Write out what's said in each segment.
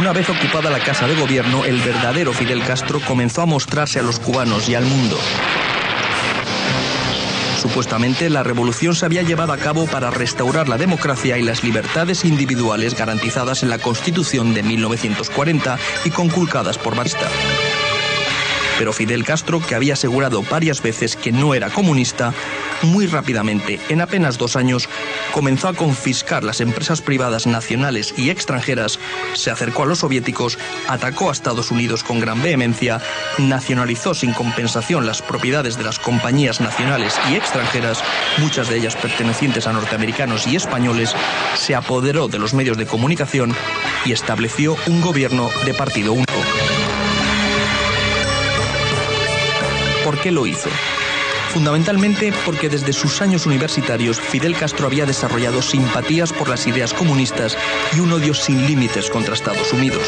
Una vez ocupada la casa de gobierno, el verdadero Fidel Castro comenzó a mostrarse a los cubanos y al mundo. Supuestamente, la revolución se había llevado a cabo para restaurar la democracia y las libertades individuales garantizadas en la Constitución de 1940 y conculcadas por Batista. Pero Fidel Castro, que había asegurado varias veces que no era comunista, muy rápidamente, en apenas 2 años, comenzó a confiscar las empresas privadas nacionales y extranjeras, se acercó a los soviéticos, atacó a Estados Unidos con gran vehemencia, nacionalizó sin compensación las propiedades de las compañías nacionales y extranjeras, muchas de ellas pertenecientes a norteamericanos y españoles, se apoderó de los medios de comunicación y estableció un gobierno de partido único. ¿Por qué lo hizo? Fundamentalmente porque desde sus años universitarios Fidel Castro había desarrollado simpatías por las ideas comunistas y un odio sin límites contra Estados Unidos.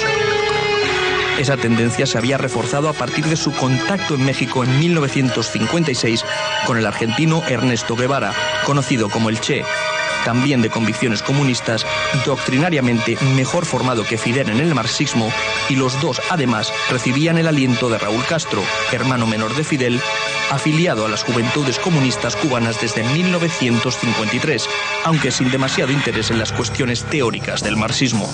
Esa tendencia se había reforzado a partir de su contacto en México en 1956 con el argentino Ernesto Guevara, conocido como el Che, también de convicciones comunistas, doctrinariamente mejor formado que Fidel en el marxismo, y los dos, además, recibían el aliento de Raúl Castro, hermano menor de Fidel, afiliado a las Juventudes Comunistas Cubanas desde 1953, aunque sin demasiado interés en las cuestiones teóricas del marxismo.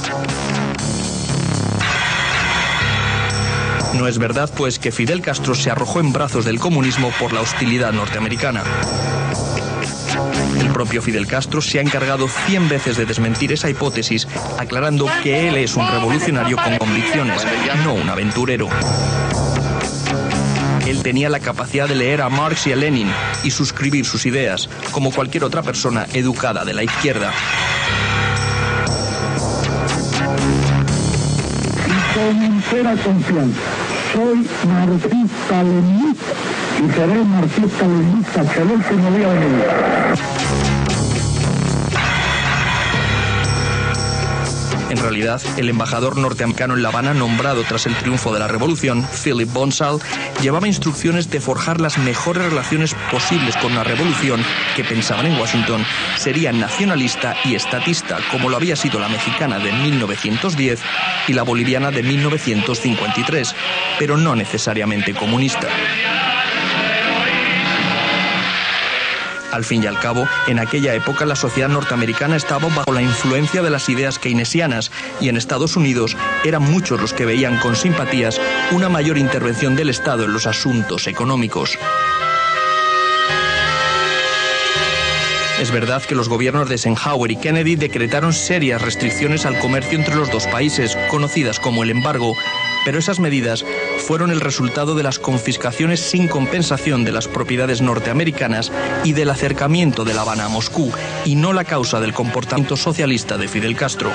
No es verdad, pues, que Fidel Castro se arrojó en brazos del comunismo por la hostilidad norteamericana. El propio Fidel Castro se ha encargado 100 veces de desmentir esa hipótesis, aclarando que él es un revolucionario con convicciones, no un aventurero. Él tenía la capacidad de leer a Marx y a Lenin y suscribir sus ideas, como cualquier otra persona educada de la izquierda. Y con entera confianza, soy marxista-leninista y seré marxista-leninista hasta el último día de mi vida. En realidad, el embajador norteamericano en La Habana, nombrado tras el triunfo de la revolución, Philip Bonsall, llevaba instrucciones de forjar las mejores relaciones posibles con una revolución que, pensaban en Washington, sería nacionalista y estatista, como lo había sido la mexicana de 1910 y la boliviana de 1953, pero no necesariamente comunista. Al fin y al cabo, en aquella época la sociedad norteamericana estaba bajo la influencia de las ideas keynesianas y en Estados Unidos eran muchos los que veían con simpatías una mayor intervención del Estado en los asuntos económicos. Es verdad que los gobiernos de Eisenhower y Kennedy decretaron serias restricciones al comercio entre los dos países, conocidas como el embargo, pero esas medidas fueron el resultado de las confiscaciones sin compensación de las propiedades norteamericanas y del acercamiento de La Habana a Moscú, y no la causa del comportamiento socialista de Fidel Castro.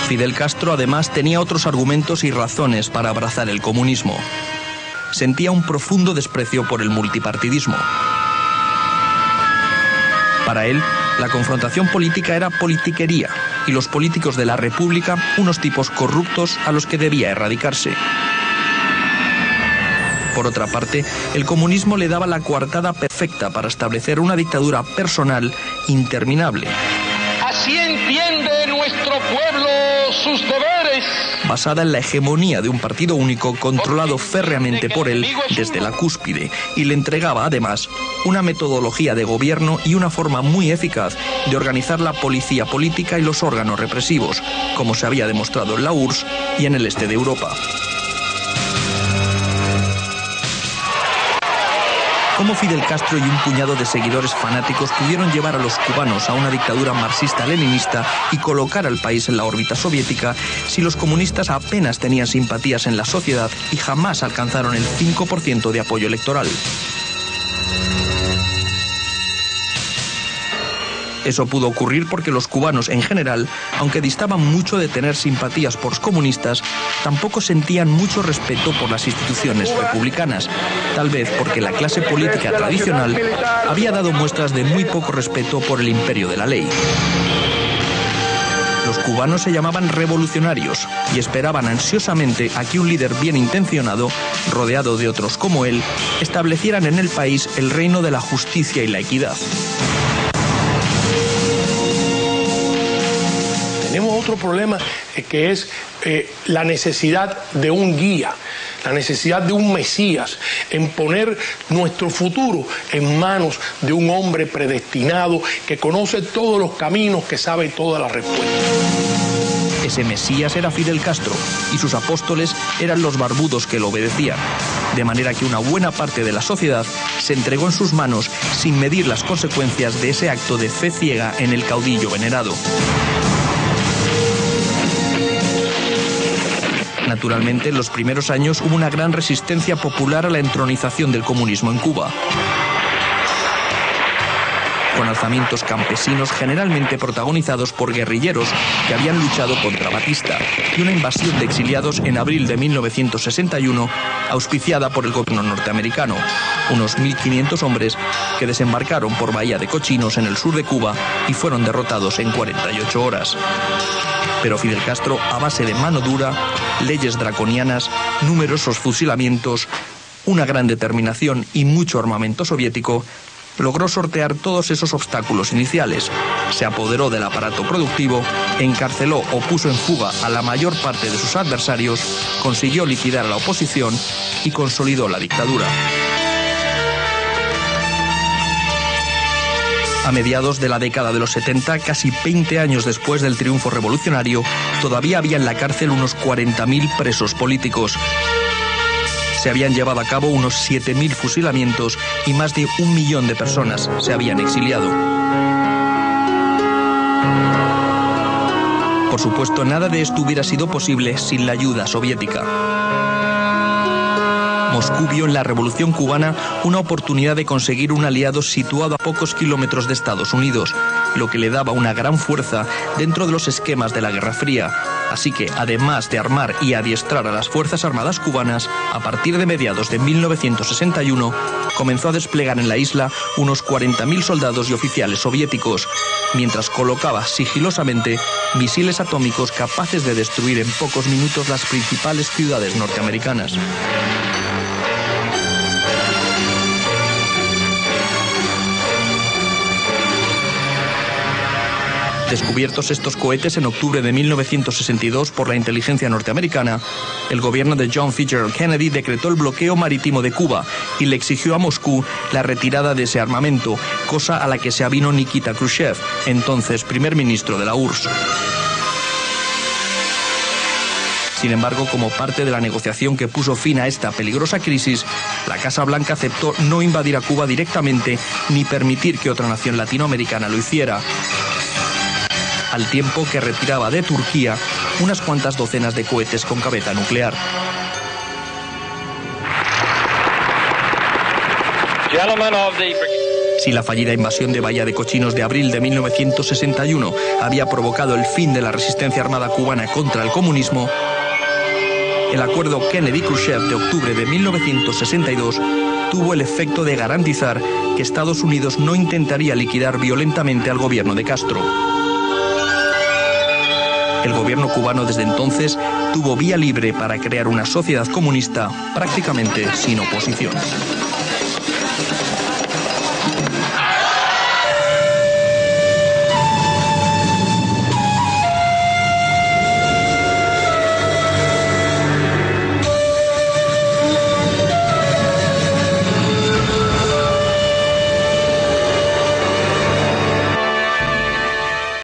Fidel Castro además tenía otros argumentos y razones para abrazar el comunismo. Sentía un profundo desprecio por el multipartidismo. Para él, la confrontación política era politiquería y los políticos de la República unos tipos corruptos a los que debía erradicarse. Por otra parte, el comunismo le daba la coartada perfecta para establecer una dictadura personal interminable. Así entiende nuestro pueblo sus deberes. Basada en la hegemonía de un partido único controlado férreamente por él desde la cúspide, y le entregaba además una metodología de gobierno y una forma muy eficaz de organizar la policía política y los órganos represivos, como se había demostrado en la URSS y en el este de Europa. ¿Cómo Fidel Castro y un puñado de seguidores fanáticos pudieron llevar a los cubanos a una dictadura marxista-leninista y colocar al país en la órbita soviética si los comunistas apenas tenían simpatías en la sociedad y jamás alcanzaron el 5% de apoyo electoral? Eso pudo ocurrir porque los cubanos en general, aunque distaban mucho de tener simpatías por los comunistas, tampoco sentían mucho respeto por las instituciones republicanas, tal vez porque la clase política tradicional había dado muestras de muy poco respeto por el imperio de la ley. Los cubanos se llamaban revolucionarios y esperaban ansiosamente a que un líder bien intencionado, rodeado de otros como él, establecieran en el país el reino de la justicia y la equidad. otro problema que es la necesidad de un guía, la necesidad de un Mesías, en poner nuestro futuro en manos de un hombre predestinado que conoce todos los caminos, que sabe todas las respuestas. Ese Mesías era Fidel Castro y sus apóstoles eran los barbudos que lo obedecían, de manera que una buena parte de la sociedad se entregó en sus manos sin medir las consecuencias de ese acto de fe ciega en el caudillo venerado. Naturalmente, en los primeros años hubo una gran resistencia popular a la entronización del comunismo en Cuba, con alzamientos campesinos generalmente protagonizados por guerrilleros que habían luchado contra Batista, y una invasión de exiliados en abril de 1961 auspiciada por el gobierno norteamericano, unos 1.500 hombres que desembarcaron por Bahía de Cochinos en el sur de Cuba y fueron derrotados en 48 horas. Pero Fidel Castro, a base de mano dura, leyes draconianas, numerosos fusilamientos, una gran determinación y mucho armamento soviético, logró sortear todos esos obstáculos iniciales, se apoderó del aparato productivo, encarceló o puso en fuga a la mayor parte de sus adversarios, consiguió liquidar a la oposición y consolidó la dictadura. A mediados de la década de los 70, casi 20 años después del triunfo revolucionario, todavía había en la cárcel unos 40.000 presos políticos. Se habían llevado a cabo unos 7.000 fusilamientos y más de 1 millón de personas se habían exiliado. Por supuesto, nada de esto hubiera sido posible sin la ayuda soviética. Moscú vio en la Revolución Cubana una oportunidad de conseguir un aliado situado a pocos kilómetros de Estados Unidos, lo que le daba una gran fuerza dentro de los esquemas de la Guerra Fría. Así que, además de armar y adiestrar a las Fuerzas Armadas cubanas, a partir de mediados de 1961, comenzó a desplegar en la isla unos 40.000 soldados y oficiales soviéticos, mientras colocaba sigilosamente misiles atómicos capaces de destruir en pocos minutos las principales ciudades norteamericanas. Descubiertos estos cohetes en octubre de 1962 por la inteligencia norteamericana, el gobierno de John Fitzgerald Kennedy decretó el bloqueo marítimo de Cuba y le exigió a Moscú la retirada de ese armamento, cosa a la que se avinó Nikita Khrushchev, entonces primer ministro de la URSS. Sin embargo, como parte de la negociación que puso fin a esta peligrosa crisis, la Casa Blanca aceptó no invadir a Cuba directamente ni permitir que otra nación latinoamericana lo hiciera, al tiempo que retiraba de Turquía unas cuantas docenas de cohetes con cabeza nuclear. Si la fallida invasión de Bahía de Cochinos de abril de 1961 había provocado el fin de la resistencia armada cubana contra el comunismo, el acuerdo Kennedy-Khrushchev de octubre de 1962 tuvo el efecto de garantizar que Estados Unidos no intentaría liquidar violentamente al gobierno de Castro. El gobierno cubano desde entonces tuvo vía libre para crear una sociedad comunista prácticamente sin oposición.